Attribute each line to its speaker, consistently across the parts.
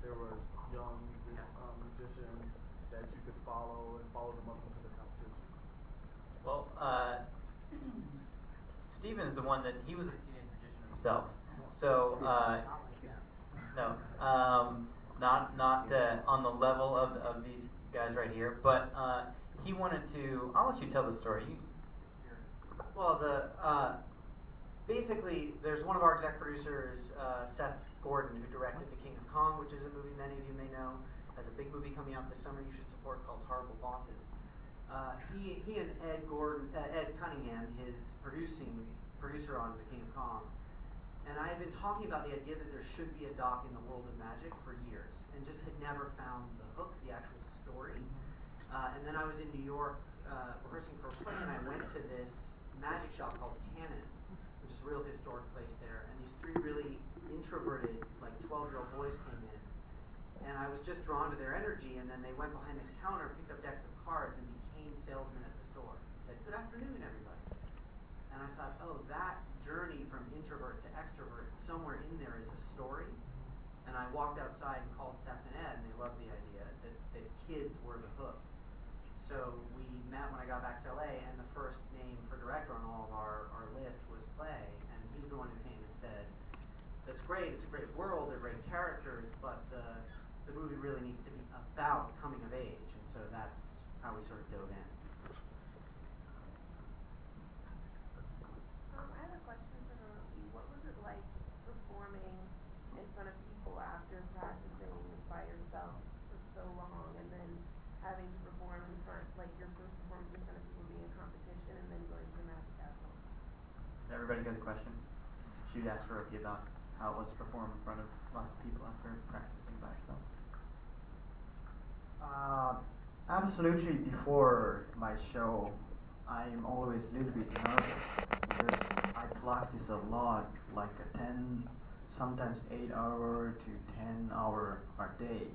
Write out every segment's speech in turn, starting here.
Speaker 1: there was young magicians that you could follow and follow them up into the competition?
Speaker 2: Well, Steven is the one that he was a teenage magician himself. So no, not on the level of these guys right here, but he wanted to. I'll let you tell the story.
Speaker 3: Well, basically, there's one of our exec producers, Seth Gordon, who directed The King of Kong, which is a movie many of you may know. Has a big movie coming out this summer you should support called Horrible Bosses. He and Ed Cunningham, his producer on The King of Kong, and I had been talking about the idea that there should be a doc in the world of magic for years, and just had never found the hook, the actual story. And then I was in New York rehearsing for a play, and I went to this magic shop called Tannen's, which is a real historic place there. And these three really introverted, like 12-year-old boys came in, and I was just drawn to their energy. And then they went behind the counter, picked up decks of cards, and became salesmen at the store. Said, "Good afternoon, everybody." And I thought, oh, that journey from introvert to extrovert, somewhere in there is a story. And I walked outside and called Seth and Ed, and they loved the idea that kids were the hook. So we met when I got back to LA, and the first name for director on all of our list was Clay, and he's the one who came and said, "That's great, it's a great world, they're great characters, but the movie really needs to be about coming of age." And so that's how we sort of dove in.
Speaker 4: I have a question for Haroki. What was it like performing in front of people after practicing by yourself for so long, and then having to perform in front, like your first performance in front of people being a competition, and then going to the Magic Castle?
Speaker 2: Everybody got a question? She'd ask Haroki about how it was to perform in front of lots of people after practicing by herself.
Speaker 5: Absolutely. Before my show, I'm always a little bit nervous because I practice a lot, like a 10, sometimes 8-hour to 10-hour a day.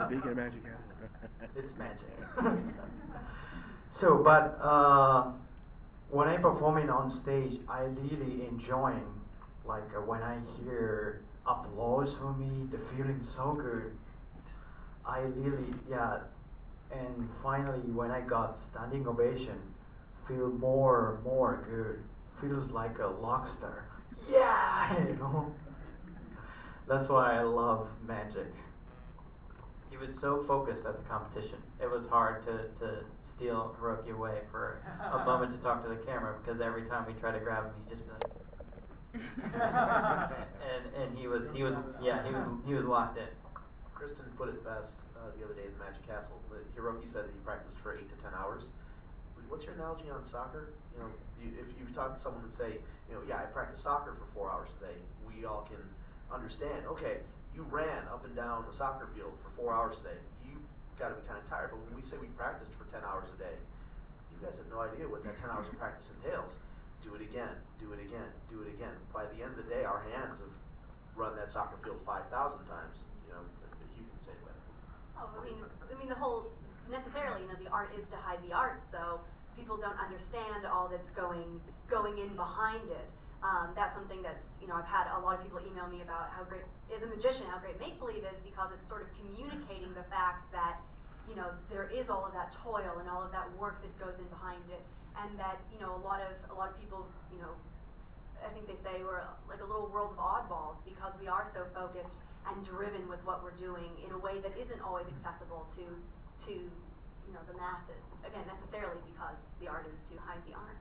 Speaker 6: Speaking of Magic Castle.
Speaker 5: It's magic. So, but when I performing on stage, I really enjoying, like when I hear applause for me, the feeling so good. I really, yeah. And finally, when I got standing ovation, feel more good. Feels like a rock star. Yeah, you know. That's why I love magic.
Speaker 2: He was so focused at the competition. It was hard to steal Haroki away for a moment to talk to the camera, because every time we tried to grab him, he'd just be like, and he was locked in.
Speaker 7: Kristen put it best the other day at the Magic Castle. Haroki said that he practiced for 8 to 10 hours. What's your analogy on soccer? You know, if you talk to someone and say, yeah, I practice soccer for 4 hours a day, we all can understand. Okay, you ran up and down the soccer field for 4 hours a day. You got to be kind of tired. But when we say we practiced for 10 hours a day, you guys have no idea what that 10 hours of practice entails. Do it again, do it again, do it again. By the end of the day, our hands have run that soccer field 5,000 times. You know, if you can say that.
Speaker 8: Oh, I mean, the whole necessarily, the art is to hide the art, so people don't understand all that's going in behind it. That's something that's, I've had a lot of people email me about how great, as a magician, how great make-believe is, because it's sort of communicating the fact that, there is all of that toil and all of that work that goes in behind it, and that, a lot of people, I think they say we're like a little world of oddballs, because we are so focused and driven with what we're doing in a way that isn't always accessible to the masses. Again, necessarily because the art is to hide the art.